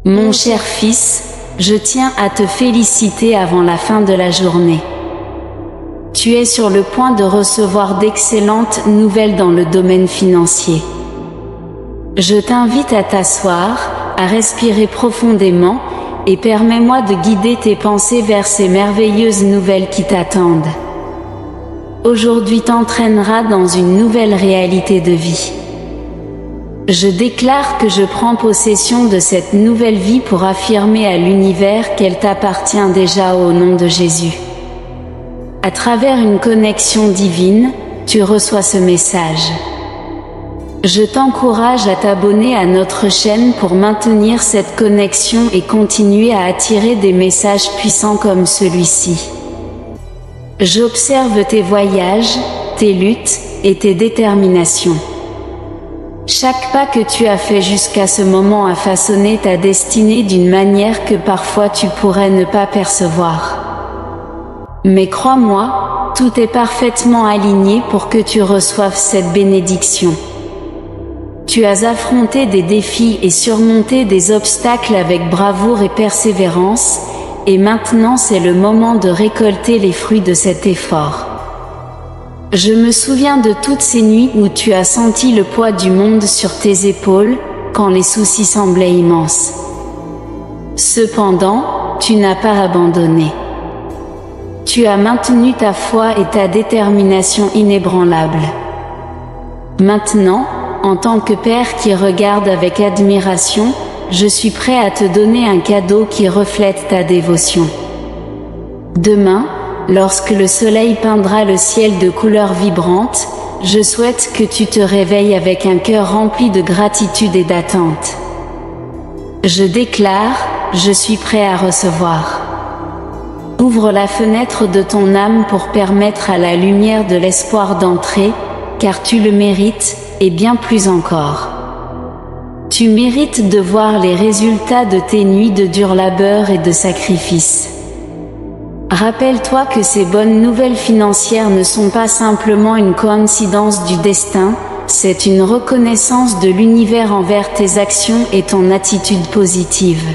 Mon cher fils, je tiens à te féliciter avant la fin de la journée. Tu es sur le point de recevoir d'excellentes nouvelles dans le domaine financier. Je t'invite à t'asseoir, à respirer profondément, et permets-moi de guider tes pensées vers ces merveilleuses nouvelles qui t'attendent. Aujourd'hui t'entraînera dans une nouvelle réalité de vie. Je déclare que je prends possession de cette nouvelle vie pour affirmer à l'univers qu'elle t'appartient déjà au nom de Jésus. À travers une connexion divine, tu reçois ce message. Je t'encourage à t'abonner à notre chaîne pour maintenir cette connexion et continuer à attirer des messages puissants comme celui-ci. J'observe tes voyages, tes luttes et tes déterminations. Chaque pas que tu as fait jusqu'à ce moment a façonné ta destinée d'une manière que parfois tu pourrais ne pas percevoir. Mais crois-moi, tout est parfaitement aligné pour que tu reçoives cette bénédiction. Tu as affronté des défis et surmonté des obstacles avec bravoure et persévérance, et maintenant c'est le moment de récolter les fruits de cet effort. Je me souviens de toutes ces nuits où tu as senti le poids du monde sur tes épaules, quand les soucis semblaient immenses. Cependant, tu n'as pas abandonné. Tu as maintenu ta foi et ta détermination inébranlables. Maintenant, en tant que père qui regarde avec admiration, je suis prêt à te donner un cadeau qui reflète ta dévotion. Demain, lorsque le soleil peindra le ciel de couleurs vibrantes, je souhaite que tu te réveilles avec un cœur rempli de gratitude et d'attente. Je déclare, je suis prêt à recevoir. Ouvre la fenêtre de ton âme pour permettre à la lumière de l'espoir d'entrer, car tu le mérites, et bien plus encore. Tu mérites de voir les résultats de tes nuits de dur labeur et de sacrifice. Rappelle-toi que ces bonnes nouvelles financières ne sont pas simplement une coïncidence du destin, c'est une reconnaissance de l'univers envers tes actions et ton attitude positive.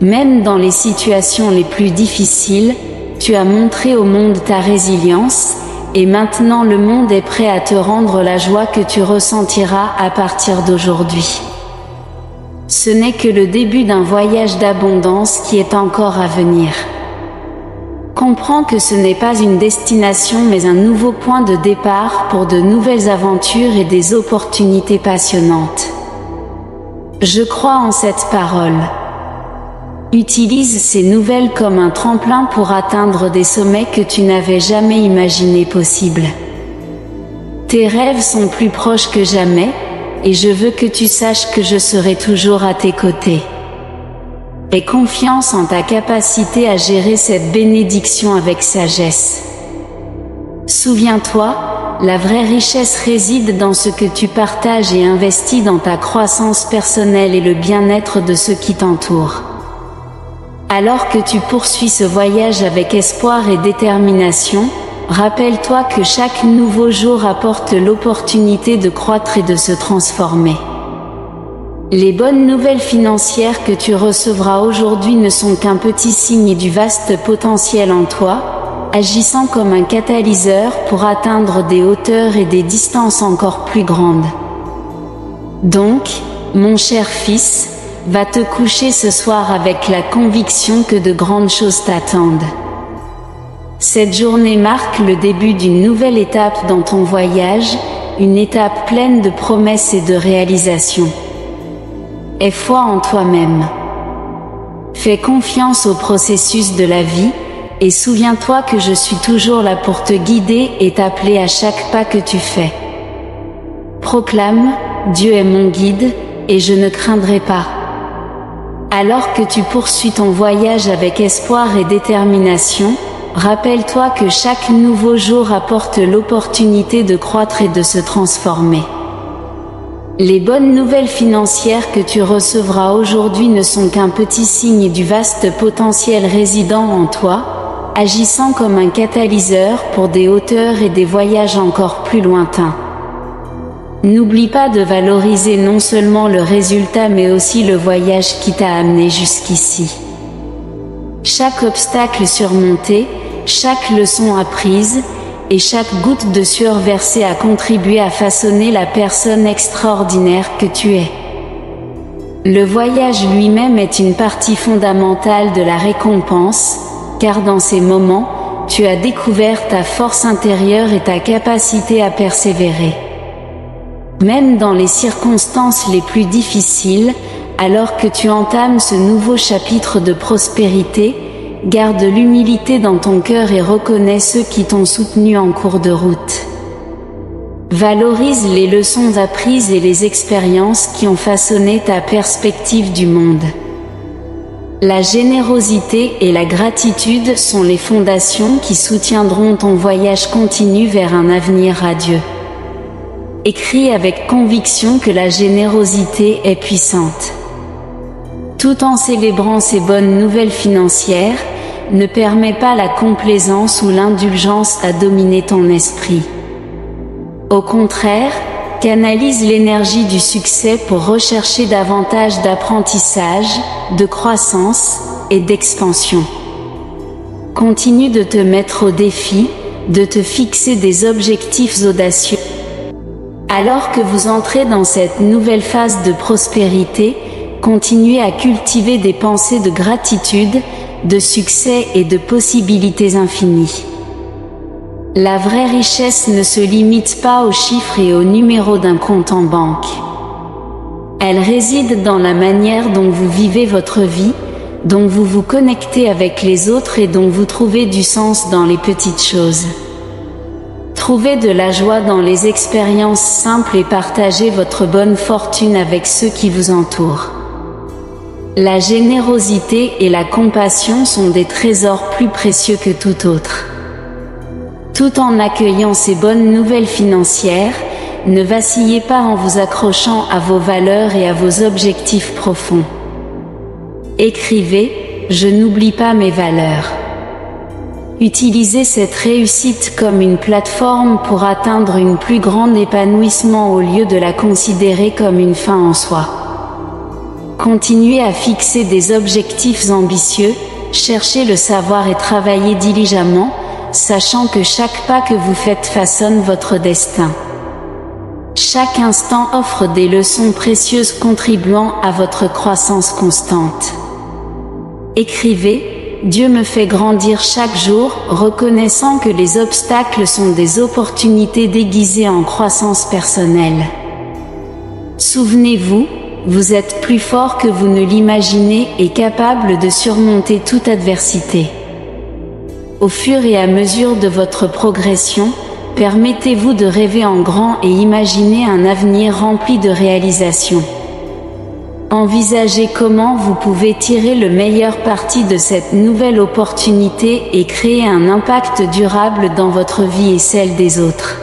Même dans les situations les plus difficiles, tu as montré au monde ta résilience, et maintenant le monde est prêt à te rendre la joie que tu ressentiras à partir d'aujourd'hui. Ce n'est que le début d'un voyage d'abondance qui est encore à venir. Comprends que ce n'est pas une destination mais un nouveau point de départ pour de nouvelles aventures et des opportunités passionnantes. Je crois en cette parole. Utilise ces nouvelles comme un tremplin pour atteindre des sommets que tu n'avais jamais imaginés possibles. Tes rêves sont plus proches que jamais, et je veux que tu saches que je serai toujours à tes côtés. Aie confiance en ta capacité à gérer cette bénédiction avec sagesse. Souviens-toi, la vraie richesse réside dans ce que tu partages et investis dans ta croissance personnelle et le bien-être de ceux qui t'entourent. Alors que tu poursuis ce voyage avec espoir et détermination, rappelle-toi que chaque nouveau jour apporte l'opportunité de croître et de se transformer. Les bonnes nouvelles financières que tu recevras aujourd'hui ne sont qu'un petit signe du vaste potentiel en toi, agissant comme un catalyseur pour atteindre des hauteurs et des distances encore plus grandes. Donc, mon cher fils, va te coucher ce soir avec la conviction que de grandes choses t'attendent. Cette journée marque le début d'une nouvelle étape dans ton voyage, une étape pleine de promesses et de réalisations. Aie foi en toi-même. Fais confiance au processus de la vie, et souviens-toi que je suis toujours là pour te guider et t'appeler à chaque pas que tu fais. Proclame, Dieu est mon guide, et je ne craindrai pas. Alors que tu poursuis ton voyage avec espoir et détermination, rappelle-toi que chaque nouveau jour apporte l'opportunité de croître et de se transformer. Les bonnes nouvelles financières que tu recevras aujourd'hui ne sont qu'un petit signe du vaste potentiel résidant en toi, agissant comme un catalyseur pour des hauteurs et des voyages encore plus lointains. N'oublie pas de valoriser non seulement le résultat mais aussi le voyage qui t'a amené jusqu'ici. Chaque obstacle surmonté, chaque leçon apprise, et chaque goutte de sueur versée a contribué à façonner la personne extraordinaire que tu es. Le voyage lui-même est une partie fondamentale de la récompense, car dans ces moments, tu as découvert ta force intérieure et ta capacité à persévérer. Même dans les circonstances les plus difficiles, alors que tu entames ce nouveau chapitre de prospérité, garde l'humilité dans ton cœur et reconnais ceux qui t'ont soutenu en cours de route. Valorise les leçons apprises et les expériences qui ont façonné ta perspective du monde. La générosité et la gratitude sont les fondations qui soutiendront ton voyage continu vers un avenir radieux. Écris avec conviction que la générosité est puissante. Tout en célébrant ces bonnes nouvelles financières, ne permets pas la complaisance ou l'indulgence à dominer ton esprit. Au contraire, canalise l'énergie du succès pour rechercher davantage d'apprentissage, de croissance et d'expansion. Continue de te mettre au défi, de te fixer des objectifs audacieux. Alors que vous entrez dans cette nouvelle phase de prospérité, continuez à cultiver des pensées de gratitude, de succès et de possibilités infinies. La vraie richesse ne se limite pas aux chiffres et aux numéros d'un compte en banque. Elle réside dans la manière dont vous vivez votre vie, dont vous vous connectez avec les autres et dont vous trouvez du sens dans les petites choses. Trouvez de la joie dans les expériences simples et partagez votre bonne fortune avec ceux qui vous entourent. La générosité et la compassion sont des trésors plus précieux que tout autre. Tout en accueillant ces bonnes nouvelles financières, ne vacillez pas en vous accrochant à vos valeurs et à vos objectifs profonds. Écrivez « Je n'oublie pas mes valeurs ». Utilisez cette réussite comme une plateforme pour atteindre un plus grand épanouissement au lieu de la considérer comme une fin en soi. Continuez à fixer des objectifs ambitieux, cherchez le savoir et travaillez diligemment, sachant que chaque pas que vous faites façonne votre destin. Chaque instant offre des leçons précieuses contribuant à votre croissance constante. Écrivez « Dieu me fait grandir chaque jour, reconnaissant que les obstacles sont des opportunités déguisées en croissance personnelle. » Souvenez-vous, vous êtes plus fort que vous ne l'imaginez et capable de surmonter toute adversité. Au fur et à mesure de votre progression, permettez-vous de rêver en grand et imaginez un avenir rempli de réalisations. Envisagez comment vous pouvez tirer le meilleur parti de cette nouvelle opportunité et créer un impact durable dans votre vie et celle des autres.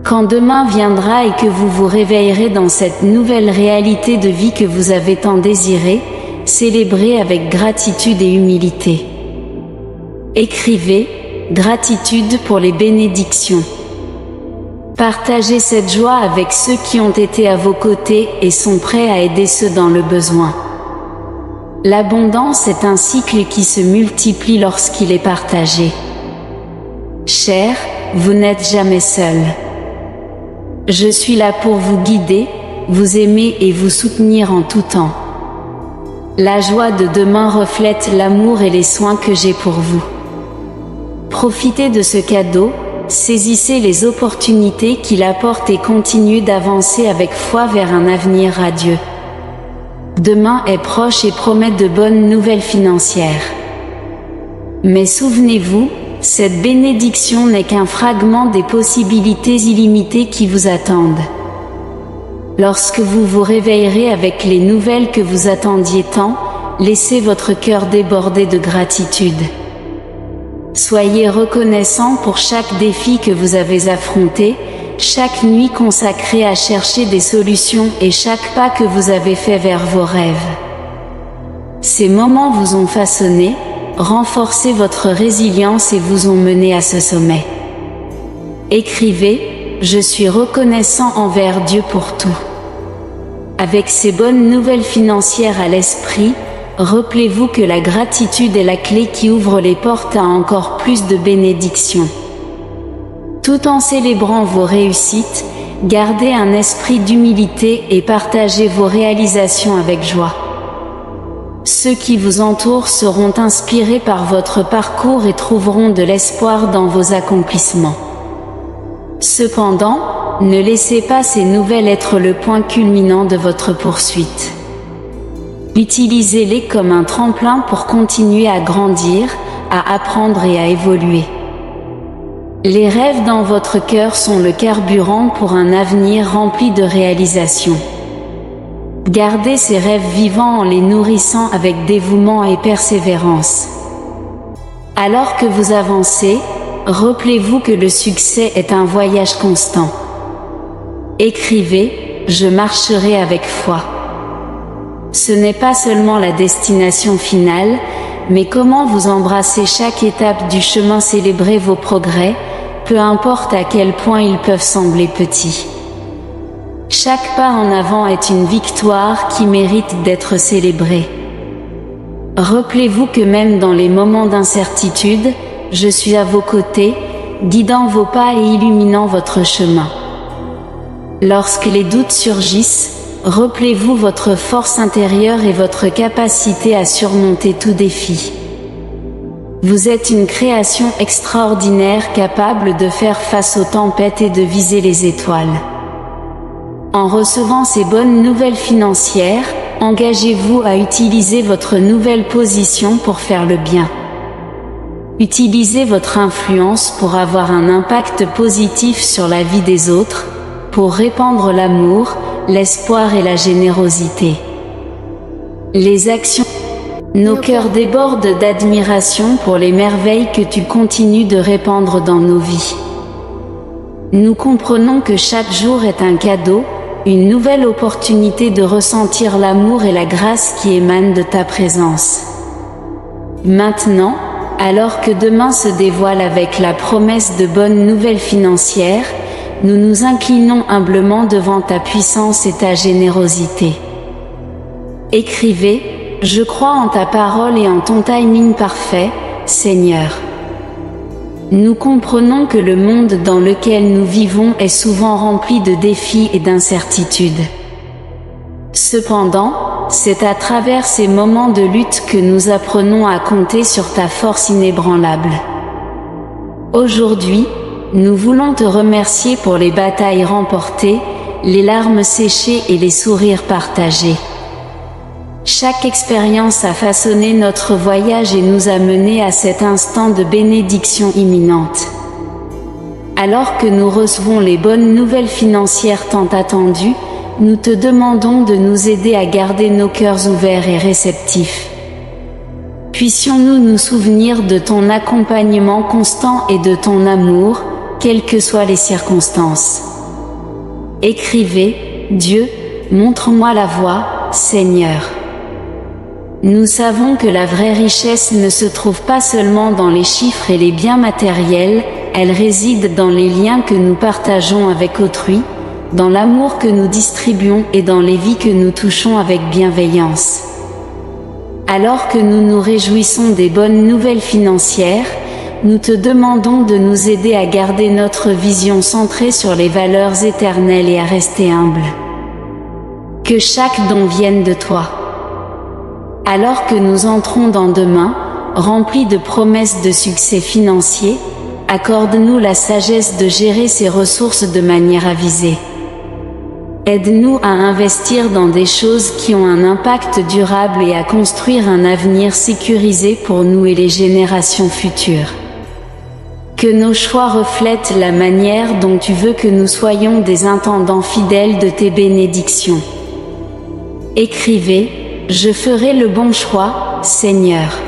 Quand demain viendra et que vous vous réveillerez dans cette nouvelle réalité de vie que vous avez tant désirée, célébrez avec gratitude et humilité. Écrivez « Gratitude pour les bénédictions ». Partagez cette joie avec ceux qui ont été à vos côtés et sont prêts à aider ceux dans le besoin. L'abondance est un cycle qui se multiplie lorsqu'il est partagé. Cher, vous n'êtes jamais seul. Je suis là pour vous guider, vous aimer et vous soutenir en tout temps. La joie de demain reflète l'amour et les soins que j'ai pour vous. Profitez de ce cadeau, saisissez les opportunités qu'il apporte et continuez d'avancer avec foi vers un avenir radieux. Demain est proche et promet de bonnes nouvelles financières. Mais souvenez-vous, cette bénédiction n'est qu'un fragment des possibilités illimitées qui vous attendent. Lorsque vous vous réveillerez avec les nouvelles que vous attendiez tant, laissez votre cœur déborder de gratitude. Soyez reconnaissant pour chaque défi que vous avez affronté, chaque nuit consacrée à chercher des solutions et chaque pas que vous avez fait vers vos rêves. Ces moments vous ont façonné, renforcé votre résilience et vous ont mené à ce sommet. Écrivez « je suis reconnaissant envers Dieu pour tout. Avec ces bonnes nouvelles financières à l'esprit, rappelez-vous que la gratitude est la clé qui ouvre les portes à encore plus de bénédictions. Tout en célébrant vos réussites, gardez un esprit d'humilité et partagez vos réalisations avec joie. Ceux qui vous entourent seront inspirés par votre parcours et trouveront de l'espoir dans vos accomplissements. Cependant, ne laissez pas ces nouvelles être le point culminant de votre poursuite. Utilisez-les comme un tremplin pour continuer à grandir, à apprendre et à évoluer. Les rêves dans votre cœur sont le carburant pour un avenir rempli de réalisations. Gardez ces rêves vivants en les nourrissant avec dévouement et persévérance. Alors que vous avancez, rappelez-vous que le succès est un voyage constant. Écrivez « Je marcherai avec foi ». Ce n'est pas seulement la destination finale, mais comment vous embrassez chaque étape du chemin, célébrez vos progrès, peu importe à quel point ils peuvent sembler petits. Chaque pas en avant est une victoire qui mérite d'être célébrée. Rappelez-vous que même dans les moments d'incertitude, je suis à vos côtés, guidant vos pas et illuminant votre chemin. Lorsque les doutes surgissent, rappelez-vous votre force intérieure et votre capacité à surmonter tout défi. Vous êtes une création extraordinaire capable de faire face aux tempêtes et de viser les étoiles. En recevant ces bonnes nouvelles financières, engagez-vous à utiliser votre nouvelle position pour faire le bien. Utilisez votre influence pour avoir un impact positif sur la vie des autres, pour répandre l'amour, l'espoir et la générosité. Les actions. Nos cœurs débordent d'admiration pour les merveilles que tu continues de répandre dans nos vies. Nous comprenons que chaque jour est un cadeau, une nouvelle opportunité de ressentir l'amour et la grâce qui émanent de ta présence. Maintenant, alors que demain se dévoile avec la promesse de bonnes nouvelles financières, nous nous inclinons humblement devant ta puissance et ta générosité. Écrivez « Je crois en ta parole et en ton timing parfait, Seigneur ». Nous comprenons que le monde dans lequel nous vivons est souvent rempli de défis et d'incertitudes. Cependant, c'est à travers ces moments de lutte que nous apprenons à compter sur ta force inébranlable. Aujourd'hui, nous voulons te remercier pour les batailles remportées, les larmes séchées et les sourires partagés. Chaque expérience a façonné notre voyage et nous a menés à cet instant de bénédiction imminente. Alors que nous recevons les bonnes nouvelles financières tant attendues, nous te demandons de nous aider à garder nos cœurs ouverts et réceptifs. Puissions-nous nous souvenir de ton accompagnement constant et de ton amour, quelles que soient les circonstances. Écrivez « Dieu, montre-moi la voie, Seigneur ». Nous savons que la vraie richesse ne se trouve pas seulement dans les chiffres et les biens matériels, elle réside dans les liens que nous partageons avec autrui, dans l'amour que nous distribuons et dans les vies que nous touchons avec bienveillance. Alors que nous nous réjouissons des bonnes nouvelles financières, nous te demandons de nous aider à garder notre vision centrée sur les valeurs éternelles et à rester humbles. Que chaque don vienne de toi. Alors que nous entrons dans demain, remplis de promesses de succès financier, accorde-nous la sagesse de gérer ces ressources de manière avisée. Aide-nous à investir dans des choses qui ont un impact durable et à construire un avenir sécurisé pour nous et les générations futures. Que nos choix reflètent la manière dont tu veux que nous soyons des intendants fidèles de tes bénédictions. Écrivez « Je ferai le bon choix, Seigneur ».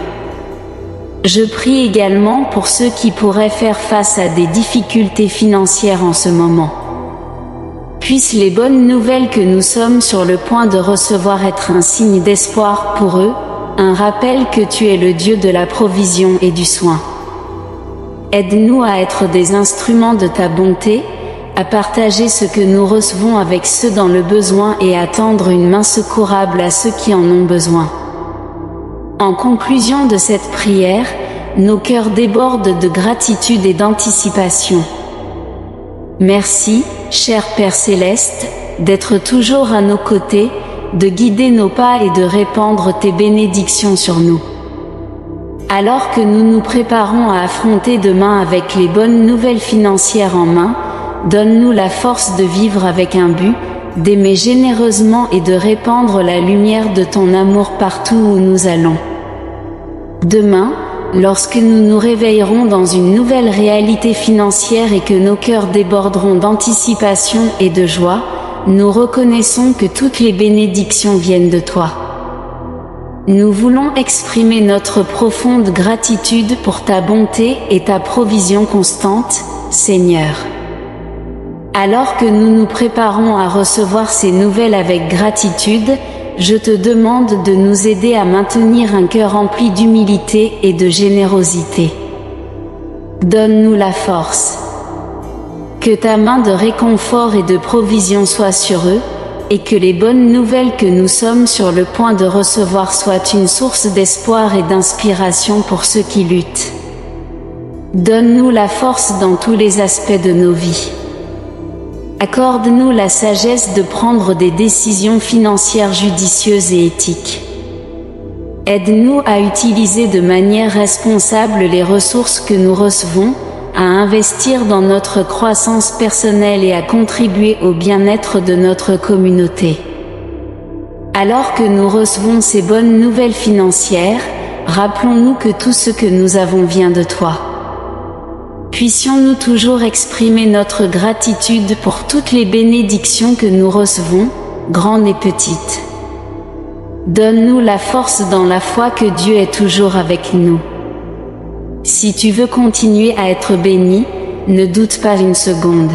Je prie également pour ceux qui pourraient faire face à des difficultés financières en ce moment. Puissent les bonnes nouvelles que nous sommes sur le point de recevoir être un signe d'espoir pour eux, un rappel que tu es le Dieu de la provision et du soin. Aide-nous à être des instruments de ta bonté, à partager ce que nous recevons avec ceux dans le besoin et à tendre une main secourable à ceux qui en ont besoin. En conclusion de cette prière, nos cœurs débordent de gratitude et d'anticipation. Merci, cher Père Céleste, d'être toujours à nos côtés, de guider nos pas et de répandre tes bénédictions sur nous. Alors que nous nous préparons à affronter demain avec les bonnes nouvelles financières en main, donne-nous la force de vivre avec un but, d'aimer généreusement et de répandre la lumière de ton amour partout où nous allons. Demain, lorsque nous nous réveillerons dans une nouvelle réalité financière et que nos cœurs déborderont d'anticipation et de joie, nous reconnaissons que toutes les bénédictions viennent de toi. Nous voulons exprimer notre profonde gratitude pour ta bonté et ta provision constante, Seigneur. Alors que nous nous préparons à recevoir ces nouvelles avec gratitude, je te demande de nous aider à maintenir un cœur rempli d'humilité et de générosité. Donne-nous la force. Que ta main de réconfort et de provision soit sur eux, et que les bonnes nouvelles que nous sommes sur le point de recevoir soient une source d'espoir et d'inspiration pour ceux qui luttent. Donne-nous la force dans tous les aspects de nos vies. Accorde-nous la sagesse de prendre des décisions financières judicieuses et éthiques. Aide-nous à utiliser de manière responsable les ressources que nous recevons, à investir dans notre croissance personnelle et à contribuer au bien-être de notre communauté. Alors que nous recevons ces bonnes nouvelles financières, rappelons-nous que tout ce que nous avons vient de toi. Puissions-nous toujours exprimer notre gratitude pour toutes les bénédictions que nous recevons, grandes et petites. Donne-nous la force dans la foi que Dieu est toujours avec nous. Si tu veux continuer à être béni, ne doute pas une seconde.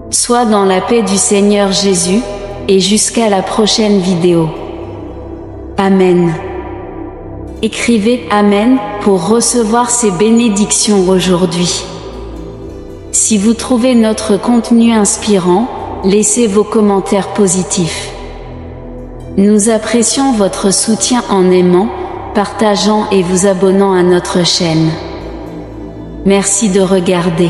Sois dans la paix du Seigneur Jésus, et jusqu'à la prochaine vidéo. Amen. Écrivez « Amen » pour recevoir ces bénédictions aujourd'hui. Si vous trouvez notre contenu inspirant, laissez vos commentaires positifs. Nous apprécions votre soutien en aimant, partageant et vous abonnant à notre chaîne. Merci de regarder.